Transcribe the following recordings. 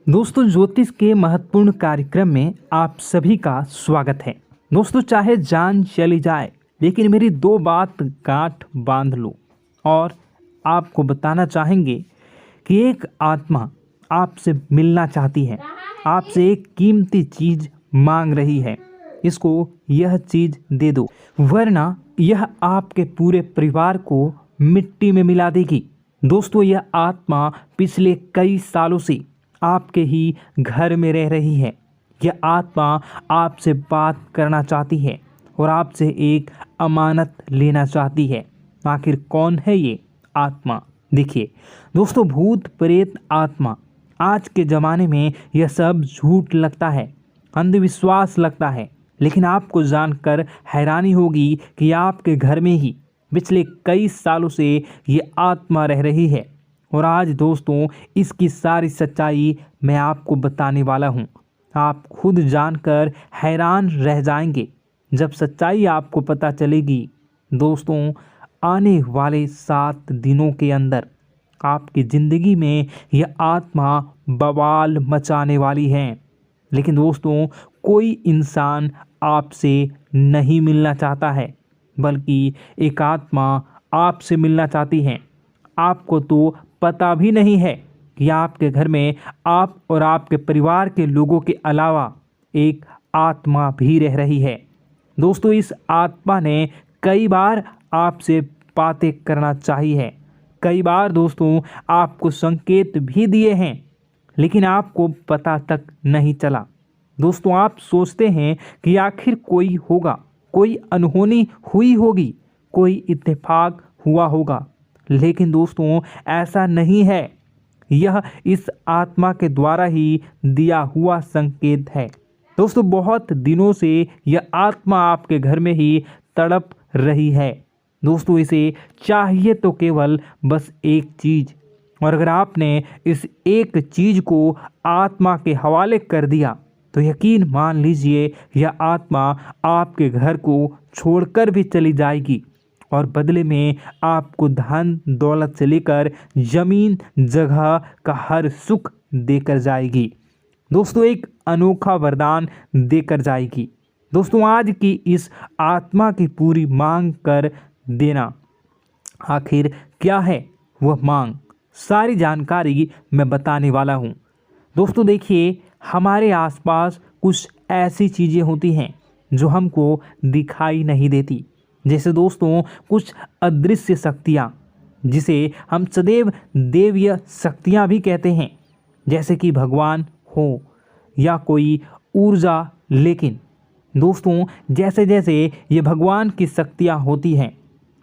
दोस्तों, ज्योतिष के महत्वपूर्ण कार्यक्रम में आप सभी का स्वागत है। दोस्तों, चाहे जान चली जाए लेकिन मेरी दो बात गांठ बांध लो। और आपको बताना चाहेंगे कि एक आत्मा आपसे मिलना चाहती है, आपसे एक कीमती चीज मांग रही है। इसको यह चीज दे दो, वरना यह आपके पूरे परिवार को मिट्टी में मिला देगी। दोस्तों, यह आत्मा पिछले कई सालों से आपके ही घर में रह रही है। यह आत्मा आपसे बात करना चाहती है और आपसे एक अमानत लेना चाहती है। आखिर कौन है ये आत्मा? देखिए दोस्तों, भूत प्रेत आत्मा, आज के ज़माने में यह सब झूठ लगता है, अंधविश्वास लगता है, लेकिन आपको जानकर हैरानी होगी कि आपके घर में ही पिछले कई सालों से ये आत्मा रह रही है। और आज दोस्तों, इसकी सारी सच्चाई मैं आपको बताने वाला हूँ। आप खुद जानकर हैरान रह जाएंगे जब सच्चाई आपको पता चलेगी। दोस्तों, आने वाले 7 दिनों के अंदर आपकी ज़िंदगी में यह आत्मा बवाल मचाने वाली है। लेकिन दोस्तों, कोई इंसान आपसे नहीं मिलना चाहता है, बल्कि एक आत्मा आपसे मिलना चाहती है। आपको तो पता भी नहीं है कि आपके घर में आप और आपके परिवार के लोगों के अलावा एक आत्मा भी रह रही है। दोस्तों, इस आत्मा ने कई बार आपसे बातें करना चाहिए है, कई बार दोस्तों आपको संकेत भी दिए हैं, लेकिन आपको पता तक नहीं चला। दोस्तों, आप सोचते हैं कि आखिर कोई होगा, कोई अनहोनी हुई होगी, कोई इत्तेफाक हुआ होगा, लेकिन दोस्तों ऐसा नहीं है। यह इस आत्मा के द्वारा ही दिया हुआ संकेत है। दोस्तों, बहुत दिनों से यह आत्मा आपके घर में ही तड़प रही है। दोस्तों, इसे चाहिए तो केवल बस एक चीज़, और अगर आपने इस एक चीज़ को आत्मा के हवाले कर दिया तो यकीन मान लीजिए यह आत्मा आपके घर को छोड़कर भी चली जाएगी और बदले में आपको धन दौलत से लेकर जमीन जगह का हर सुख देकर जाएगी। दोस्तों, एक अनोखा वरदान देकर जाएगी। दोस्तों, आज की इस आत्मा की पूरी मांग कर देना। आखिर क्या है वह मांग? सारी जानकारी मैं बताने वाला हूँ। दोस्तों देखिए, हमारे आसपास कुछ ऐसी चीज़ें होती हैं जो हमको दिखाई नहीं देती। जैसे दोस्तों कुछ अदृश्य शक्तियाँ, जिसे हम सदैव देवीय शक्तियाँ भी कहते हैं, जैसे कि भगवान हो या कोई ऊर्जा। लेकिन दोस्तों, जैसे जैसे ये भगवान की शक्तियाँ होती हैं,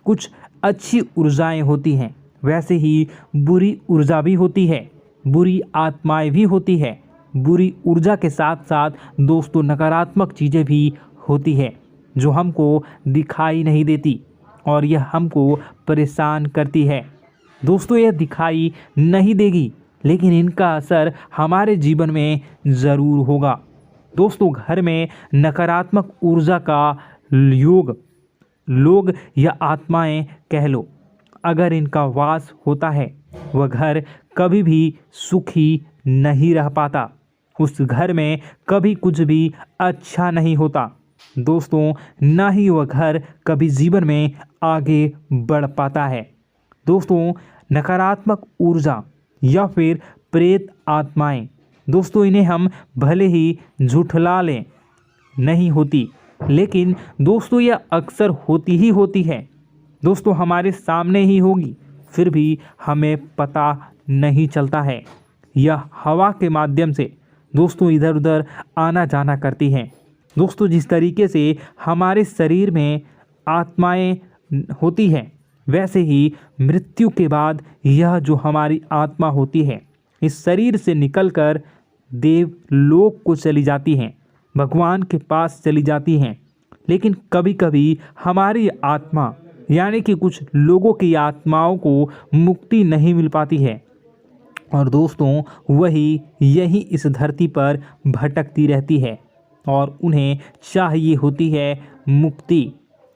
कुछ अच्छी ऊर्जाएं होती हैं, वैसे ही बुरी ऊर्जा भी होती है, बुरी आत्माएं भी होती है। बुरी ऊर्जा के साथ साथ दोस्तों नकारात्मक चीज़ें भी होती है जो हमको दिखाई नहीं देती और यह हमको परेशान करती है। दोस्तों, यह दिखाई नहीं देगी, लेकिन इनका असर हमारे जीवन में ज़रूर होगा। दोस्तों, घर में नकारात्मक ऊर्जा का योग, लोग या आत्माएं कह लो, अगर इनका वास होता है, वह घर कभी भी सुखी नहीं रह पाता। उस घर में कभी कुछ भी अच्छा नहीं होता। दोस्तों, ना ही वह घर कभी जीवन में आगे बढ़ पाता है। दोस्तों, नकारात्मक ऊर्जा या फिर प्रेत आत्माएं, दोस्तों इन्हें हम भले ही झुठला लें, नहीं होती, लेकिन दोस्तों यह अक्सर होती ही होती है। दोस्तों, हमारे सामने ही होगी, फिर भी हमें पता नहीं चलता है। यह हवा के माध्यम से दोस्तों इधर उधर आना जाना करती हैं। दोस्तों, जिस तरीके से हमारे शरीर में आत्माएं होती हैं, वैसे ही मृत्यु के बाद यह जो हमारी आत्मा होती है, इस शरीर से निकलकर देवलोक को चली जाती हैं, भगवान के पास चली जाती हैं। लेकिन कभी कभी हमारी आत्मा, यानी कि कुछ लोगों की आत्माओं को मुक्ति नहीं मिल पाती है, और दोस्तों वही यही इस धरती पर भटकती रहती है और उन्हें चाहिए होती है मुक्ति,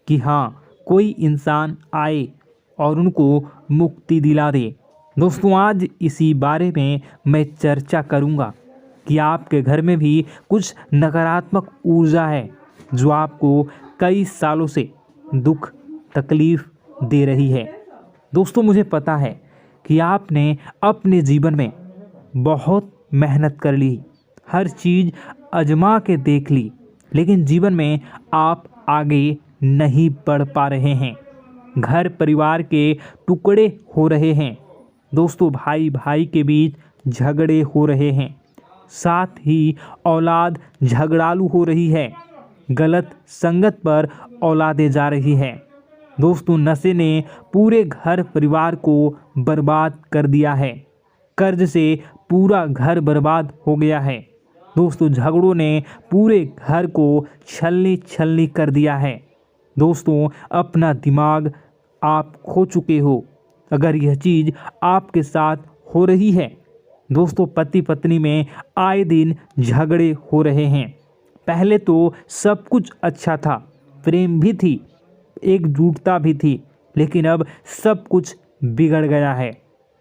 कि हाँ कोई इंसान आए और उनको मुक्ति दिला दे। दोस्तों, आज इसी बारे में मैं चर्चा करूँगा कि आपके घर में भी कुछ नकारात्मक ऊर्जा है जो आपको कई सालों से दुख तकलीफ दे रही है। दोस्तों, मुझे पता है कि आपने अपने जीवन में बहुत मेहनत कर ली, हर चीज़ आजमा के देख ली, लेकिन जीवन में आप आगे नहीं बढ़ पा रहे हैं। घर परिवार के टुकड़े हो रहे हैं। दोस्तों, भाई भाई के बीच झगड़े हो रहे हैं। साथ ही औलाद झगड़ालू हो रही है। गलत संगत पर औलादें जा रही है। दोस्तों, नशे ने पूरे घर परिवार को बर्बाद कर दिया है। कर्ज से पूरा घर बर्बाद हो गया है। दोस्तों, झगड़ों ने पूरे घर को छलनी छलनी कर दिया है। दोस्तों, अपना दिमाग आप खो चुके हो अगर यह चीज़ आपके साथ हो रही है। दोस्तों, पति पत्नी में आए दिन झगड़े हो रहे हैं। पहले तो सब कुछ अच्छा था, प्रेम भी थी, एकजुटता भी थी, लेकिन अब सब कुछ बिगड़ गया है।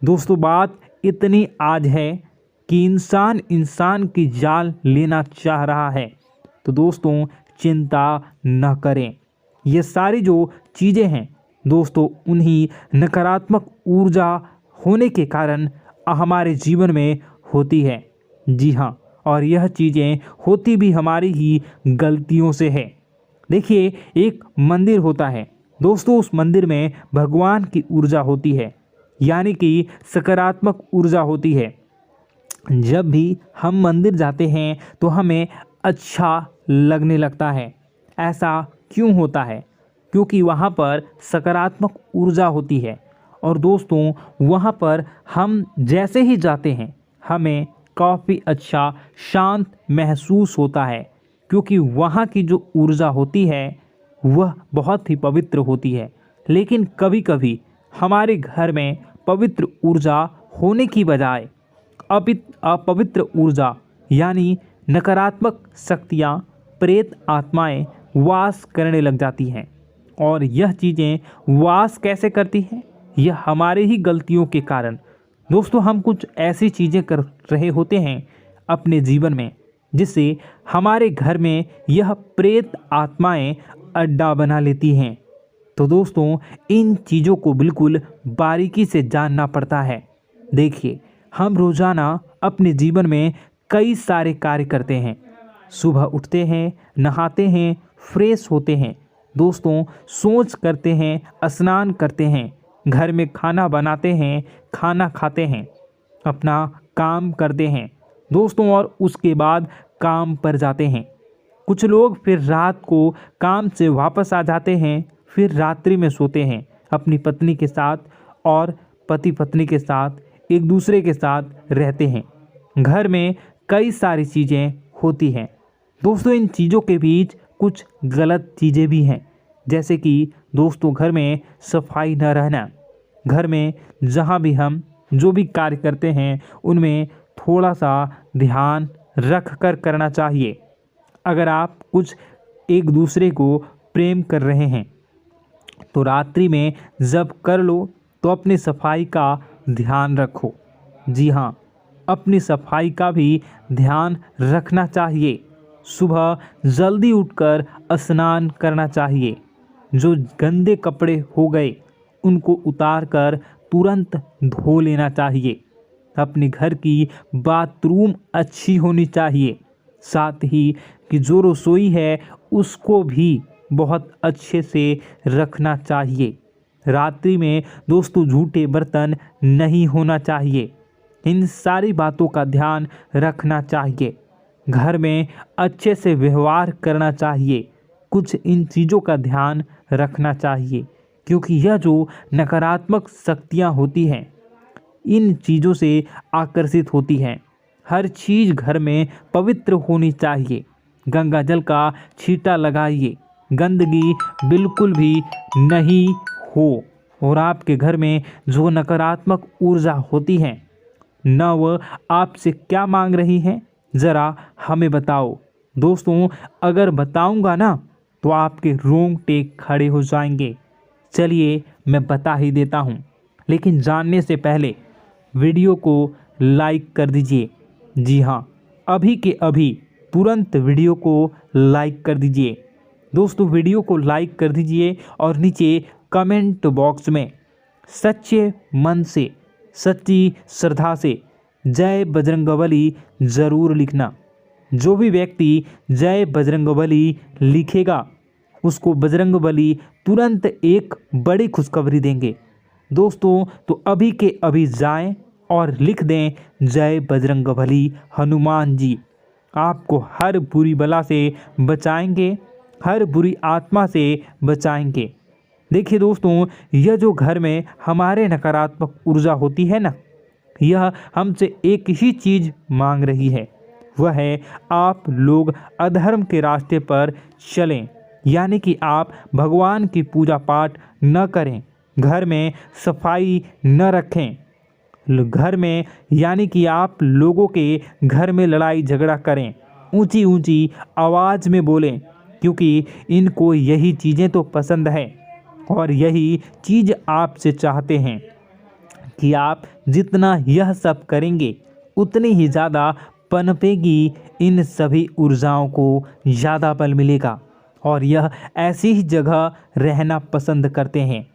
दोस्तों, बात इतनी आज है कि इंसान इंसान की जान लेना चाह रहा है। तो दोस्तों, चिंता न करें। ये सारी जो चीज़ें हैं दोस्तों, उन्हीं नकारात्मक ऊर्जा होने के कारण हमारे जीवन में होती है। जी हाँ, और यह चीज़ें होती भी हमारी ही गलतियों से है। देखिए, एक मंदिर होता है दोस्तों, उस मंदिर में भगवान की ऊर्जा होती है, यानी कि सकारात्मक ऊर्जा होती है। जब भी हम मंदिर जाते हैं तो हमें अच्छा लगने लगता है। ऐसा क्यों होता है? क्योंकि वहाँ पर सकारात्मक ऊर्जा होती है। और दोस्तों, वहाँ पर हम जैसे ही जाते हैं हमें काफ़ी अच्छा शांत महसूस होता है, क्योंकि वहाँ की जो ऊर्जा होती है वह बहुत ही पवित्र होती है। लेकिन कभी कभी हमारे घर में पवित्र ऊर्जा होने की बजाय अपवित्र ऊर्जा यानी नकारात्मक शक्तियाँ, प्रेत आत्माएं वास करने लग जाती हैं। और यह चीज़ें वास कैसे करती हैं? यह हमारे ही गलतियों के कारण। दोस्तों, हम कुछ ऐसी चीज़ें कर रहे होते हैं अपने जीवन में जिससे हमारे घर में यह प्रेत आत्माएं अड्डा बना लेती हैं। तो दोस्तों, इन चीज़ों को बिल्कुल बारीकी से जानना पड़ता है। देखिए, हम रोज़ाना अपने जीवन में कई सारे कार्य करते हैं। सुबह उठते हैं, नहाते हैं, फ्रेश होते हैं। दोस्तों, सोच करते हैं, स्नान करते हैं, घर में खाना बनाते हैं, खाना खाते हैं, अपना काम करते हैं दोस्तों, और उसके बाद काम पर जाते हैं। कुछ लोग फिर रात को काम से वापस आ जाते हैं, फिर रात्रि में सोते हैं अपनी पत्नी के साथ, और पति पत्नी के साथ एक दूसरे के साथ रहते हैं। घर में कई सारी चीज़ें होती हैं दोस्तों। इन चीज़ों के बीच कुछ गलत चीज़ें भी हैं, जैसे कि दोस्तों, घर में सफाई न रहना। घर में जहाँ भी हम जो भी कार्य करते हैं उनमें थोड़ा सा ध्यान रख कर करना चाहिए। अगर आप कुछ एक दूसरे को प्रेम कर रहे हैं तो रात्रि में जब कर लो तो अपनी सफाई का ध्यान रखो। जी हाँ, अपनी सफाई का भी ध्यान रखना चाहिए। सुबह जल्दी उठकर स्नान करना चाहिए। जो गंदे कपड़े हो गए उनको उतार कर तुरंत धो लेना चाहिए। अपने घर की बाथरूम अच्छी होनी चाहिए। साथ ही कि जो रसोई है उसको भी बहुत अच्छे से रखना चाहिए। रात्रि में दोस्तों, झूठे बर्तन नहीं होना चाहिए। इन सारी बातों का ध्यान रखना चाहिए। घर में अच्छे से व्यवहार करना चाहिए। कुछ इन चीज़ों का ध्यान रखना चाहिए, क्योंकि यह जो नकारात्मक शक्तियाँ होती हैं इन चीज़ों से आकर्षित होती हैं। हर चीज़ घर में पवित्र होनी चाहिए। गंगा जल का छींटा लगाइए, गंदगी बिल्कुल भी नहीं हो। और आपके घर में जो नकारात्मक ऊर्जा होती है न वह आपसे क्या मांग रही हैं, ज़रा हमें बताओ। दोस्तों, अगर बताऊंगा ना तो आपके रोंगटे खड़े हो जाएंगे। चलिए मैं बता ही देता हूँ, लेकिन जानने से पहले वीडियो को लाइक कर दीजिए। जी हाँ, अभी के अभी तुरंत वीडियो को लाइक कर दीजिए। दोस्तों वीडियो को लाइक कर दीजिए और नीचे कमेंट बॉक्स में सच्चे मन से, सच्ची श्रद्धा से जय बजरंगबली ज़रूर लिखना। जो भी व्यक्ति जय बजरंगबली लिखेगा उसको बजरंगबली तुरंत एक बड़ी खुशखबरी देंगे। दोस्तों तो अभी के अभी जाएं और लिख दें जय बजरंगबली हनुमान जी, आपको हर बुरी बला से बचाएंगे, हर बुरी आत्मा से बचाएंगे। देखिए दोस्तों, यह जो घर में हमारे नकारात्मक ऊर्जा होती है ना, यह हमसे एक ही चीज़ मांग रही है, वह है आप लोग अधर्म के रास्ते पर चलें, यानी कि आप भगवान की पूजा पाठ न करें, घर में सफाई न रखें, घर में यानी कि आप लोगों के घर में लड़ाई झगड़ा करें, ऊंची ऊंची आवाज़ में बोलें, क्योंकि इनको यही चीज़ें तो पसंद है और यही चीज़ आपसे चाहते हैं कि आप जितना यह सब करेंगे उतनी ही ज़्यादा पनपेगी इन सभी ऊर्जाओं को ज़्यादा बल मिलेगा और यह ऐसी ही जगह रहना पसंद करते हैं।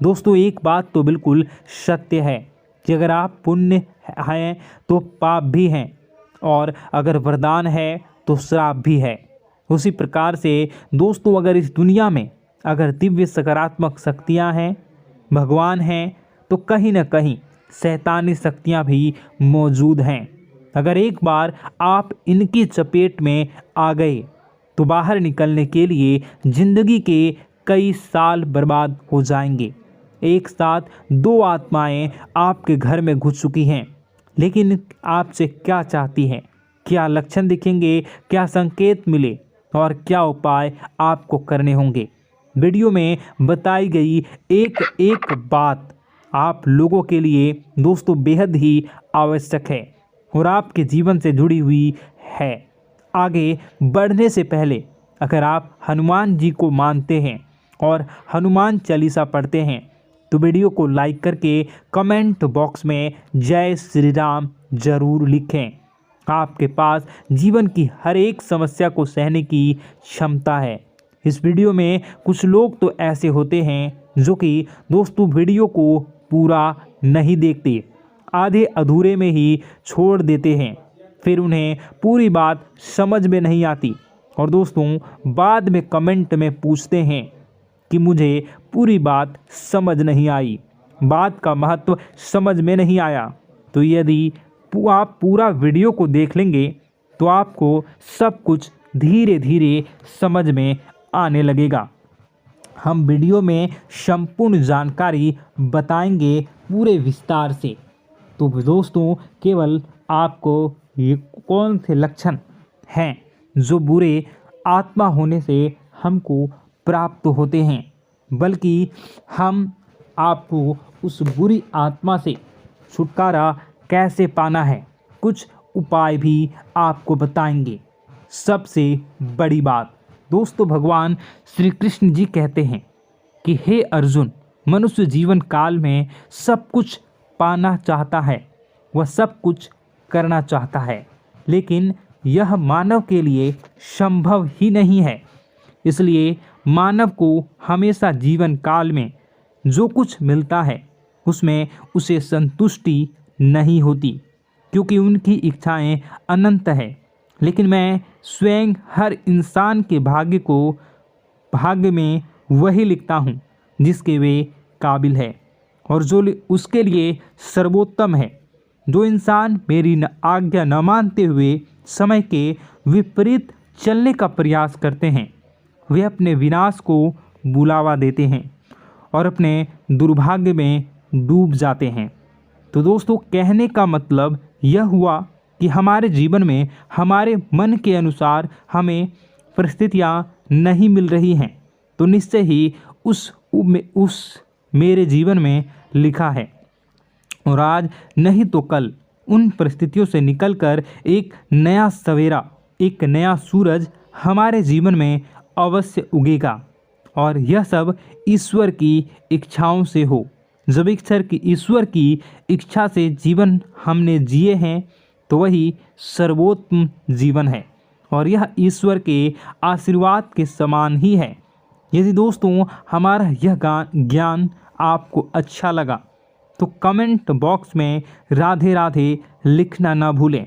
दोस्तों एक बात तो बिल्कुल सत्य है कि अगर आप पुण्य हैं तो पाप भी हैं और अगर वरदान है तो श्राप भी है। उसी प्रकार से दोस्तों अगर इस दुनिया में अगर दिव्य सकारात्मक शक्तियां हैं, भगवान हैं, तो कहीं न कहीं शैतानी शक्तियां भी मौजूद हैं। अगर एक बार आप इनकी चपेट में आ गए तो बाहर निकलने के लिए ज़िंदगी के कई साल बर्बाद हो जाएंगे। एक साथ दो आत्माएं आपके घर में घुस चुकी हैं, लेकिन आपसे क्या चाहती हैं, क्या लक्षण दिखेंगे, क्या संकेत मिले और क्या उपाय आपको करने होंगे। वीडियो में बताई गई एक एक बात आप लोगों के लिए दोस्तों बेहद ही आवश्यक है और आपके जीवन से जुड़ी हुई है। आगे बढ़ने से पहले अगर आप हनुमान जी को मानते हैं और हनुमान चालीसा पढ़ते हैं तो वीडियो को लाइक करके कमेंट बॉक्स में जय श्री राम ज़रूर लिखें। आपके पास जीवन की हर एक समस्या को सहने की क्षमता है। इस वीडियो में कुछ लोग तो ऐसे होते हैं जो कि दोस्तों वीडियो को पूरा नहीं देखते, आधे अधूरे में ही छोड़ देते हैं, फिर उन्हें पूरी बात समझ में नहीं आती और दोस्तों बाद में कमेंट में पूछते हैं कि मुझे पूरी बात समझ नहीं आई, बात का महत्व समझ में नहीं आया। तो यदि आप पूरा वीडियो को देख लेंगे तो आपको सब कुछ धीरे धीरे समझ में आने लगेगा। हम वीडियो में संपूर्ण जानकारी बताएंगे पूरे विस्तार से। तो दोस्तों केवल आपको ये कौन से लक्षण हैं जो बुरे आत्मा होने से हमको प्राप्त होते हैं, बल्कि हम आपको उस बुरी आत्मा से छुटकारा कैसे पाना है, कुछ उपाय भी आपको बताएंगे। सबसे बड़ी बात दोस्तों, भगवान श्री कृष्ण जी कहते हैं कि हे अर्जुन, मनुष्य जीवन काल में सब कुछ पाना चाहता है, वह सब कुछ करना चाहता है, लेकिन यह मानव के लिए संभव ही नहीं है। इसलिए मानव को हमेशा जीवन काल में जो कुछ मिलता है उसमें उसे संतुष्टि नहीं होती, क्योंकि उनकी इच्छाएं अनंत है। लेकिन मैं स्वयं हर इंसान के भाग्य में वही लिखता हूँ जिसके वे काबिल है और जो उसके लिए सर्वोत्तम है। जो इंसान मेरी आज्ञा न मानते हुए समय के विपरीत चलने का प्रयास करते हैं, वे अपने विनाश को बुलावा देते हैं और अपने दुर्भाग्य में डूब जाते हैं। तो दोस्तों कहने का मतलब यह हुआ कि हमारे जीवन में हमारे मन के अनुसार हमें परिस्थितियाँ नहीं मिल रही हैं, तो निश्चय ही उस मेरे जीवन में लिखा है और आज नहीं तो कल उन परिस्थितियों से निकलकर एक नया सवेरा, एक नया सूरज हमारे जीवन में अवश्य उगेगा और यह सब ईश्वर की इच्छाओं से हो। जब ईश्वर की इच्छा से जीवन हमने जिए हैं तो वही सर्वोत्तम जीवन है और यह ईश्वर के आशीर्वाद के समान ही है। यदि दोस्तों हमारा यह ज्ञान आपको अच्छा लगा तो कमेंट बॉक्स में राधे राधे लिखना ना भूलें।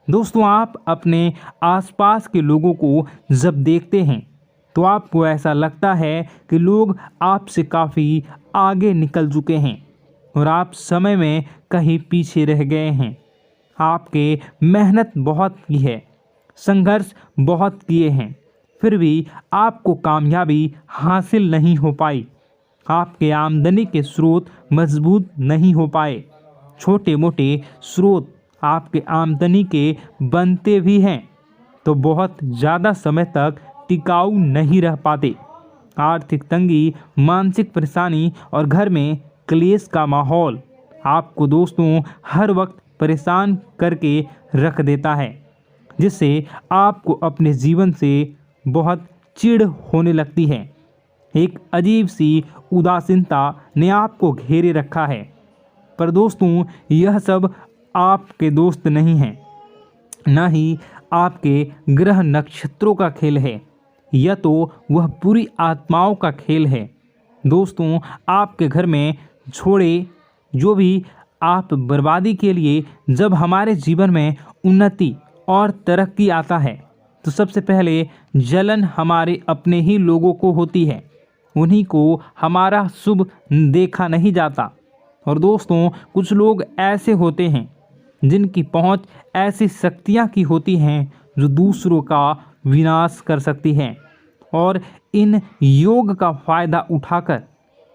दोस्तों आप अपने आसपास के लोगों को जब देखते हैं तो आपको ऐसा लगता है कि लोग आपसे काफ़ी आगे निकल चुके हैं और आप समय में कहीं पीछे रह गए हैं। आपके मेहनत बहुत की है, संघर्ष बहुत किए हैं, फिर भी आपको कामयाबी हासिल नहीं हो पाई। आपके आमदनी के स्रोत मजबूत नहीं हो पाए। छोटे मोटे स्रोत आपके आमदनी के बनते भी हैं तो बहुत ज़्यादा समय तक टिकाऊ नहीं रह पाते। आर्थिक तंगी, मानसिक परेशानी और घर में क्लेश का माहौल आपको दोस्तों हर वक्त परेशान करके रख देता है, जिससे आपको अपने जीवन से बहुत चिढ़ होने लगती है। एक अजीब सी उदासीनता ने आपको घेरे रखा है। पर दोस्तों यह सब आपके दोस्त नहीं हैं, न ही आपके ग्रह नक्षत्रों का खेल है, यह तो वह बुरी आत्माओं का खेल है। दोस्तों आपके घर में छोड़े जो भी आप बर्बादी के लिए जब हमारे जीवन में उन्नति और तरक्की आता है तो सबसे पहले जलन हमारे अपने ही लोगों को होती है, उन्हीं को हमारा शुभ देखा नहीं जाता। और दोस्तों कुछ लोग ऐसे होते हैं जिनकी पहुंच ऐसी शक्तियां की होती हैं जो दूसरों का विनाश कर सकती हैं, और इन योग का फ़ायदा उठाकर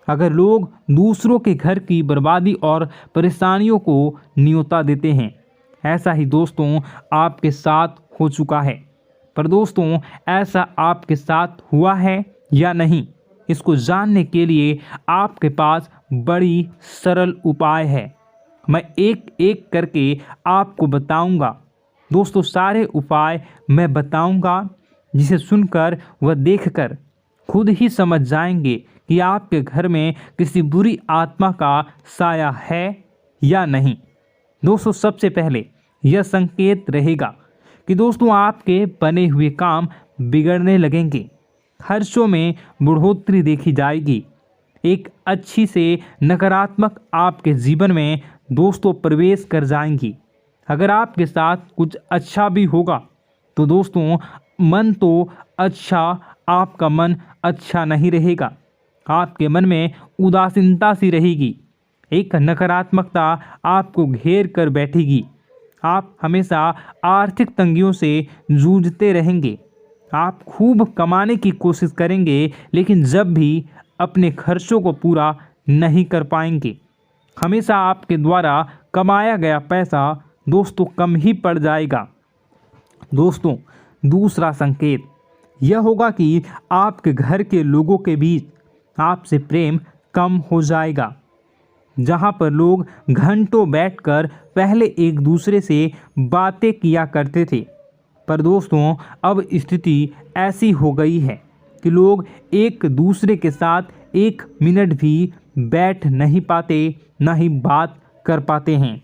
अगर लोग दूसरों के घर की बर्बादी और परेशानियों को न्योता देते हैं। ऐसा ही दोस्तों आपके साथ हो चुका है। पर दोस्तों ऐसा आपके साथ हुआ है या नहीं, इसको जानने के लिए आपके पास बड़ी सरल उपाय है। मैं एक एक करके आपको बताऊंगा। दोस्तों सारे उपाय मैं बताऊंगा, जिसे सुनकर व देखकर खुद ही समझ जाएंगे कि आपके घर में किसी बुरी आत्मा का साया है या नहीं। दोस्तों सबसे पहले यह संकेत रहेगा कि दोस्तों आपके बने हुए काम बिगड़ने लगेंगे, खर्चों में बढ़ोतरी देखी जाएगी, एक अच्छी से नकारात्मक आपके जीवन में दोस्तों प्रवेश कर जाएंगी। अगर आपके साथ कुछ अच्छा भी होगा तो दोस्तों मन तो अच्छा, आपका मन अच्छा नहीं रहेगा। आपके मन में उदासीनता सी रहेगी, एक नकारात्मकता आपको घेर कर बैठेगी। आप हमेशा आर्थिक तंगियों से जूझते रहेंगे। आप खूब कमाने की कोशिश करेंगे लेकिन जब भी अपने खर्चों को पूरा नहीं कर पाएंगे। हमेशा आपके द्वारा कमाया गया पैसा दोस्तों कम ही पड़ जाएगा। दोस्तों दूसरा संकेत यह होगा कि आपके घर के लोगों के बीच आपसे प्रेम कम हो जाएगा। जहां पर लोग घंटों बैठकर पहले एक दूसरे से बातें किया करते थे, पर दोस्तों अब स्थिति ऐसी हो गई है कि लोग एक दूसरे के साथ एक मिनट भी बैठ नहीं पाते, ना ही बात कर पाते हैं,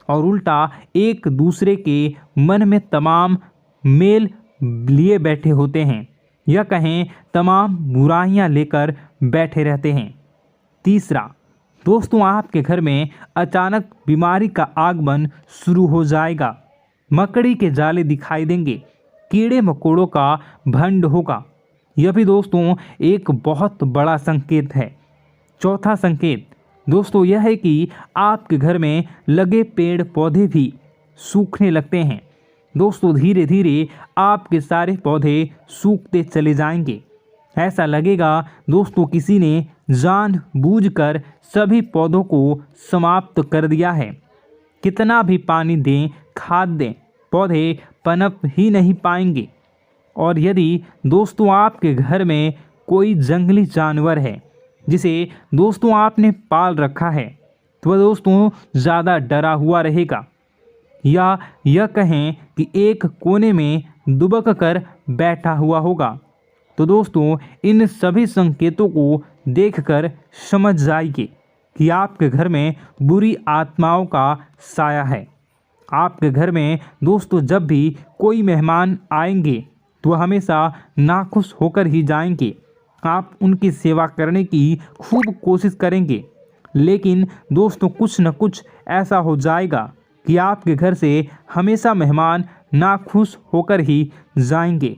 और उल्टा एक दूसरे के मन में तमाम मेल लिए बैठे होते हैं, या कहें तमाम बुराइयां लेकर बैठे रहते हैं। तीसरा दोस्तों आपके घर में अचानक बीमारी का आगमन शुरू हो जाएगा। मकड़ी के जाले दिखाई देंगे, कीड़े मकोड़ों का भंड होगा। यह भी दोस्तों एक बहुत बड़ा संकेत है। चौथा संकेत दोस्तों यह है कि आपके घर में लगे पेड़ पौधे भी सूखने लगते हैं। दोस्तों धीरे धीरे आपके सारे पौधे सूखते चले जाएंगे। ऐसा लगेगा दोस्तों किसी ने जानबूझकर सभी पौधों को समाप्त कर दिया है। कितना भी पानी दें, खाद दें, पौधे पनप ही नहीं पाएंगे। और यदि दोस्तों आपके घर में कोई जंगली जानवर है जिसे दोस्तों आपने पाल रखा है तो वह दोस्तों ज़्यादा डरा हुआ रहेगा, या यह कहें कि एक कोने में दुबक कर बैठा हुआ होगा, तो दोस्तों इन सभी संकेतों को देखकर समझ जाइए कि आपके घर में बुरी आत्माओं का साया है। आपके घर में दोस्तों जब भी कोई मेहमान आएंगे तो हमेशा नाखुश होकर ही जाएंगे। आप उनकी सेवा करने की खूब कोशिश करेंगे, लेकिन दोस्तों कुछ न कुछ ऐसा हो जाएगा कि आपके घर से हमेशा मेहमान नाखुश होकर ही जाएंगे।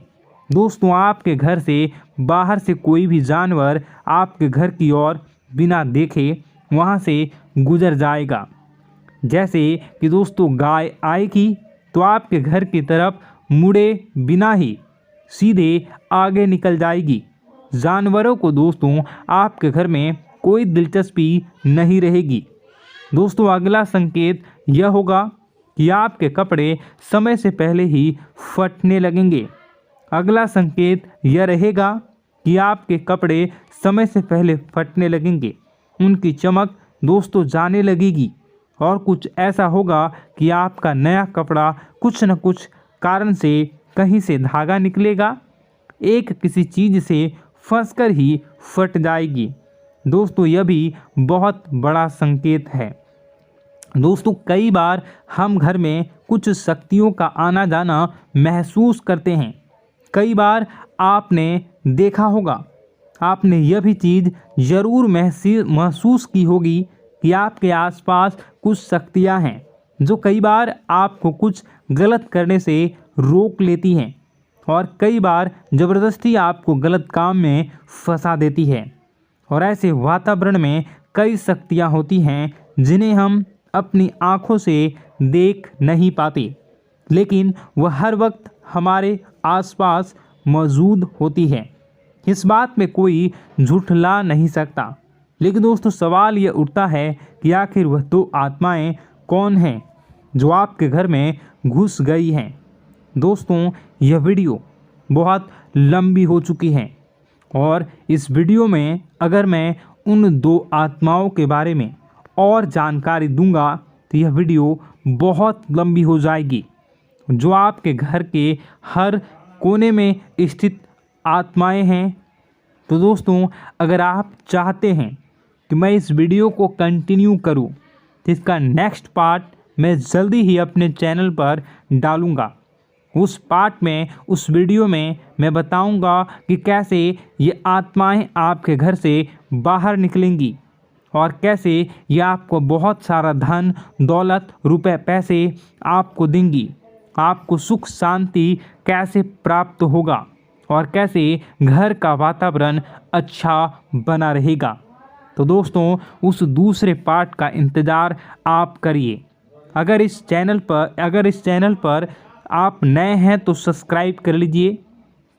दोस्तों आपके घर से बाहर से कोई भी जानवर आपके घर की ओर बिना देखे वहां से गुजर जाएगा। जैसे कि दोस्तों गाय आएगी तो आपके घर की तरफ मुड़े बिना ही सीधे आगे निकल जाएगी। जानवरों को दोस्तों आपके घर में कोई दिलचस्पी नहीं रहेगी। दोस्तों अगला संकेत यह होगा कि आपके कपड़े समय से पहले ही फटने लगेंगे। अगला संकेत यह रहेगा कि आपके कपड़े समय से पहले फटने लगेंगे, उनकी चमक दोस्तों जाने लगेगी और कुछ ऐसा होगा कि आपका नया कपड़ा कुछ न कुछ कारण से कहीं से धागा निकलेगा, एक किसी चीज़ से फंसकर ही फट जाएगी। दोस्तों यह भी बहुत बड़ा संकेत है। दोस्तों कई बार हम घर में कुछ शक्तियों का आना जाना महसूस करते हैं। कई बार आपने देखा होगा, आपने यह भी चीज़ ज़रूर महसूस की होगी कि आपके आसपास कुछ शक्तियां हैं जो कई बार आपको कुछ गलत करने से रोक लेती हैं और कई बार ज़बरदस्ती आपको गलत काम में फंसा देती है। और ऐसे वातावरण में कई शक्तियां होती हैं जिन्हें हम अपनी आँखों से देख नहीं पाते, लेकिन वह हर वक्त हमारे आसपास मौजूद होती है। इस बात में कोई झुठला नहीं सकता। लेकिन दोस्तों सवाल यह उठता है कि आखिर वह दो आत्माएं कौन हैं जो आपके घर में घुस गई हैं। दोस्तों यह वीडियो बहुत लंबी हो चुकी है और इस वीडियो में अगर मैं उन दो आत्माओं के बारे में और जानकारी दूंगा तो यह वीडियो बहुत लंबी हो जाएगी, जो आपके घर के हर कोने में स्थित आत्माएं हैं। तो दोस्तों अगर आप चाहते हैं कि मैं इस वीडियो को कंटिन्यू करूं तो इसका नेक्स्ट पार्ट मैं जल्दी ही अपने चैनल पर डालूंगा। उस पार्ट में, उस वीडियो में मैं बताऊंगा कि कैसे ये आत्माएं आपके घर से बाहर निकलेंगी और कैसे ये आपको बहुत सारा धन दौलत रुपए पैसे आपको देंगी, आपको सुख शांति कैसे प्राप्त होगा और कैसे घर का वातावरण अच्छा बना रहेगा। तो दोस्तों उस दूसरे पार्ट का इंतज़ार आप करिए। अगर इस चैनल पर आप नए हैं तो सब्सक्राइब कर लीजिए,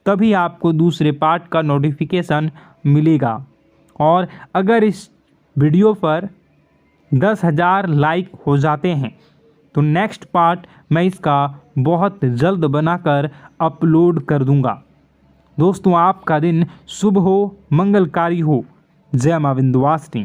तभी आपको दूसरे पार्ट का नोटिफिकेशन मिलेगा। और अगर इस वीडियो पर 10,000 लाइक हो जाते हैं तो नेक्स्ट पार्ट मैं इसका बहुत जल्द बनाकर अपलोड कर दूंगा। दोस्तों आपका दिन शुभ हो, मंगलकारी हो। जय मां विंध्यवासिनी।